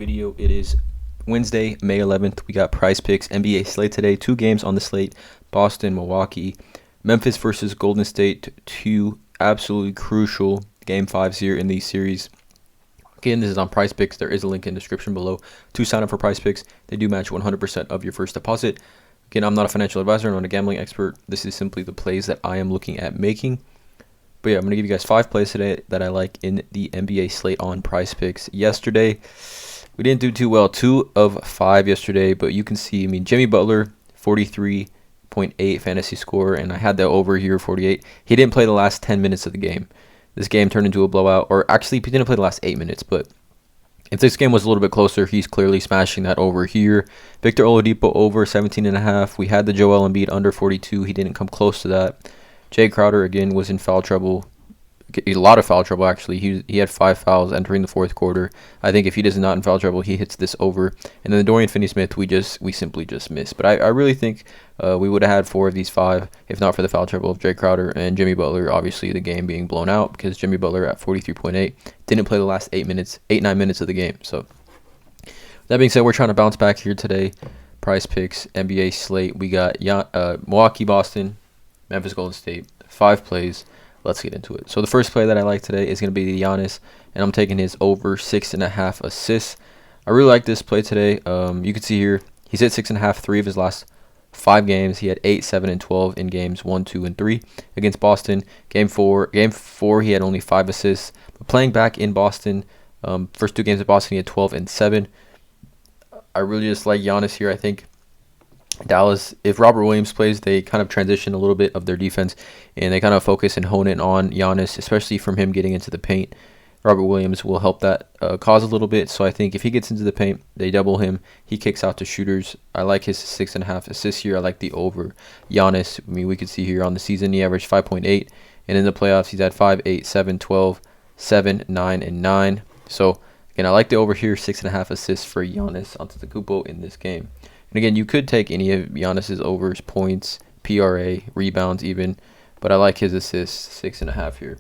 Video. It is Wednesday, May 11th. We got PrizePicks NBA slate today. 2 games on the slate: Boston, Milwaukee, Memphis versus Golden State. 2 absolutely crucial game 5s here in these series. Again, this is on PrizePicks. There is a link in the description below to sign up for PrizePicks. They do match 100% of your first deposit. Again, I'm not a financial advisor. I'm not a gambling expert. This is simply the plays that I am looking at making. But yeah, I'm going to give you guys 5 plays today that I like in the NBA slate on PrizePicks. Yesterday, we didn't do too well. 2 of 5 yesterday, but you can see, Jimmy Butler, 43.8 fantasy score, and I had that over here, 48. He didn't play the last 10 minutes of the game. This game turned into a blowout, or actually, he didn't play the last 8 minutes, but if this game was a little bit closer, he's clearly smashing that over here. Victor Oladipo over 17.5. We had the Joel Embiid under 42. He didn't come close to that. Jay Crowder, again, was in foul trouble. A lot of foul trouble, actually. He had 5 fouls entering the fourth quarter. I think if he does not in foul trouble, he hits this over. And then the Dorian Finney-Smith, we simply just missed. But I really think we would have had 4 of these 5, if not for the foul trouble of Jay Crowder and Jimmy Butler. Obviously, the game being blown out because Jimmy Butler at 43.8 didn't play the last 9 minutes of the game. So that being said, we're trying to bounce back here today. PrizePicks NBA slate. We got Milwaukee, Boston, Memphis, Golden State. 5 plays. Let's get into it. So the first play that I like today is going to be the Giannis, and I'm taking his over 6.5 assists. I really like this play today. You can see here, he's hit 6.5, 3 of his last 5 games. He had 8, 7, and 12 in games 1, 2, and 3 against Boston. Game 4, he had only 5 assists. But playing back in Boston, first 2 games at Boston, he had 12 and 7. I really just like Giannis here. I think Dallas, if Robert Williams plays, they kind of transition a little bit of their defense, and they kind of focus and hone in on Giannis, especially from him getting into the paint. Robert Williams will help that cause a little bit, so I think if he gets into the paint, they double him. He kicks out to shooters. I like his 6.5 assists here. I like the over. Giannis, we could see here on the season, he averaged 5.8, and in the playoffs, he's had 5, 8, 7, 12, 7, 9, and 9. So, again, I like the over here, 6.5 assists for Giannis Antetokounmpo in this game. And again, you could take any of Giannis's overs, points, PRA, rebounds even, but I like his assists, 6.5 here.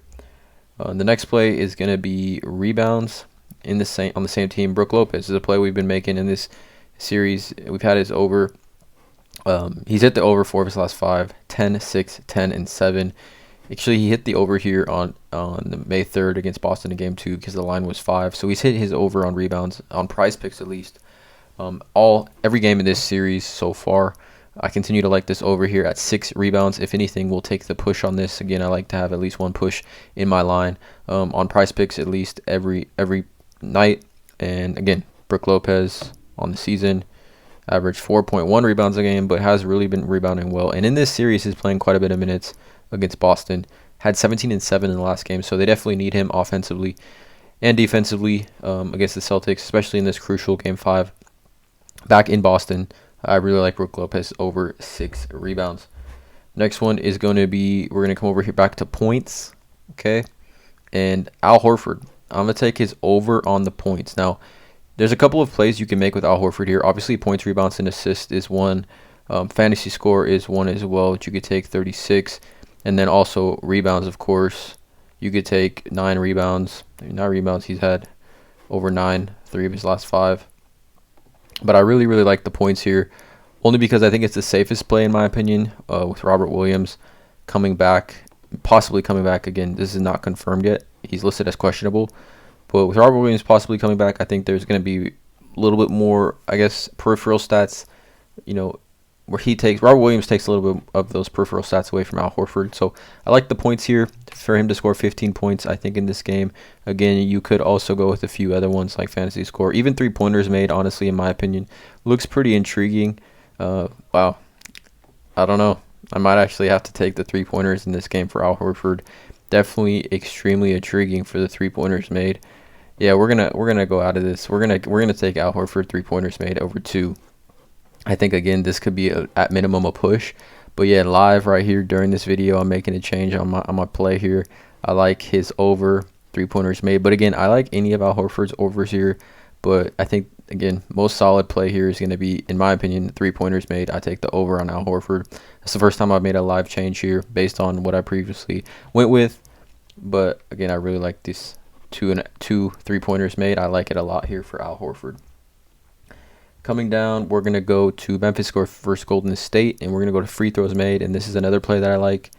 The next play is going to be rebounds on the same team. Brook Lopez is a play we've been making in this series. We've had his over. He's hit the over 4 of his last 5, 10, 6, 10, and 7. Actually, he hit the over here on the May 3rd against Boston in Game 2 because the line was 5. So he's hit his over on rebounds, on PrizePicks at least. Every game in this series so far. I continue to like this over here at 6 rebounds. If anything, we'll take the push on this. Again, I like to have at least 1 push in my line on PrizePicks at least every night. And again, Brook Lopez on the season averaged 4.1 rebounds a game, but has really been rebounding well. And in this series, he's playing quite a bit of minutes against Boston. Had 17 and 7 in the last game, so they definitely need him offensively and defensively against the Celtics, especially in this crucial Game 5. Back in Boston, I really like Brook Lopez over 6 rebounds. Next one is going to be, we're going to come over here back to points, okay? And Al Horford, I'm going to take his over on the points. Now, there's a couple of plays you can make with Al Horford here. Obviously, points, rebounds, and assists is one. Fantasy score is one as well, which you could take 36. And then also rebounds, of course. You could take 9 rebounds. 9 rebounds, he's had over 9, 3 of his last 5. But I really, really like the points here, only because I think it's the safest play in my opinion, with Robert Williams possibly coming back again. This is not confirmed yet. He's listed as questionable. But with Robert Williams possibly coming back, I think there's going to be a little bit more, I guess, peripheral stats, where Robert Williams takes a little bit of those peripheral stats away from Al Horford. So I like the points here for him to score 15 points, I think, in this game. Again, you could also go with a few other ones like fantasy score. Even 3-pointers made, honestly, in my opinion, looks pretty intriguing. Wow. I don't know. I might actually have to take the 3-pointers in this game for Al Horford. Definitely extremely intriguing for the 3-pointers made. Yeah, we're gonna go out of this. We're gonna take Al Horford 3-pointers made over 2. I think, again, this could be at minimum a push. But yeah, live right here during this video, I'm making a change on my play here. I like his over 3-pointers made. But again, I like any of Al Horford's overs here. But I think, again, most solid play here is going to be, in my opinion, 3-pointers made. I take the over on Al Horford. That's the first time I've made a live change here based on what I previously went with. But again, I really like this 2 3-pointers made. I like it a lot here for Al Horford. Coming down, we're going to go to Memphis score versus Golden State, and we're going to go to free throws made, and this is another play that I like.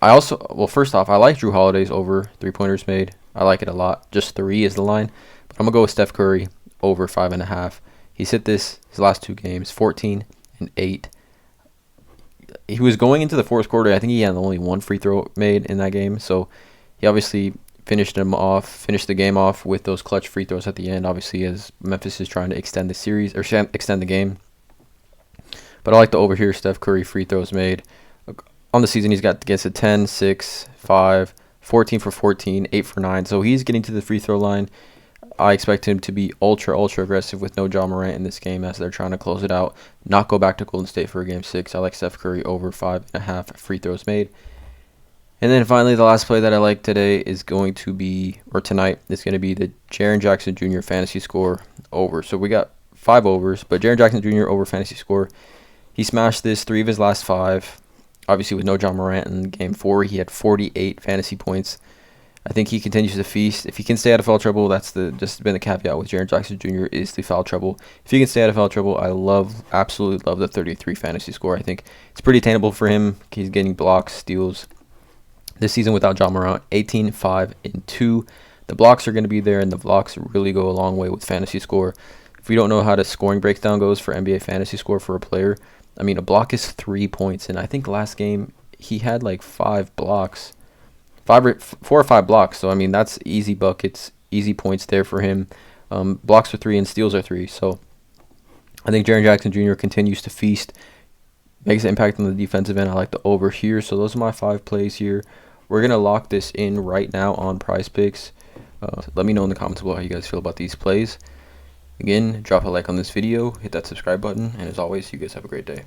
First off, I like Drew Holiday's over three-pointers made. I like it a lot. Just 3 is the line. But I'm going to go with Steph Curry over 5.5. He's hit this his last 2 games, 14 and 8. He was going into the fourth quarter. I think he had only 1 free throw made in that game. So he obviously finished the game off with those clutch free throws at the end, obviously, as Memphis is trying to extend the series or extend the game. But I like the over here. Steph Curry free throws made. On the season, he's got against a 10, 6, 5, 14 for 14, 8 for 9. So he's getting to the free throw line. I expect him to be ultra aggressive with no Ja Morant in this game as they're trying to close it out, not go back to Golden State for a game 6. I like Steph Curry over 5.5 free throws made. And then finally, the last play that I like today is going to be, or tonight, is going to be the Jaren Jackson Jr. fantasy score over. So we got 5 overs, but Jaren Jackson Jr. over fantasy score. He smashed this 3 of his last 5. Obviously, with no Ja Morant in game 4, he had 48 fantasy points. I think he continues to feast. If he can stay out of foul trouble, that's just been the caveat with Jaren Jackson Jr. is the foul trouble. If he can stay out of foul trouble, I absolutely love the 33 fantasy score. I think it's pretty attainable for him. He's getting blocks, steals. This season without Ja Morant, 18, 5, and 2. The blocks are going to be there, and the blocks really go a long way with fantasy score. If we don't know how the scoring breakdown goes for NBA fantasy score for a player, I mean, a block is 3 points, and I think last game he had like 5 blocks. 4 or 5 blocks, so I mean, that's easy buckets, easy points there for him. Blocks are 3 and steals are 3, so I think Jaren Jackson Jr. continues to feast, makes an impact on the defensive end. I like the over here, so those are my 5 plays here. We're going to lock this in right now on PrizePicks. Let me know in the comments below how you guys feel about these plays. Again, drop a like on this video, hit that subscribe button, and as always, you guys have a great day.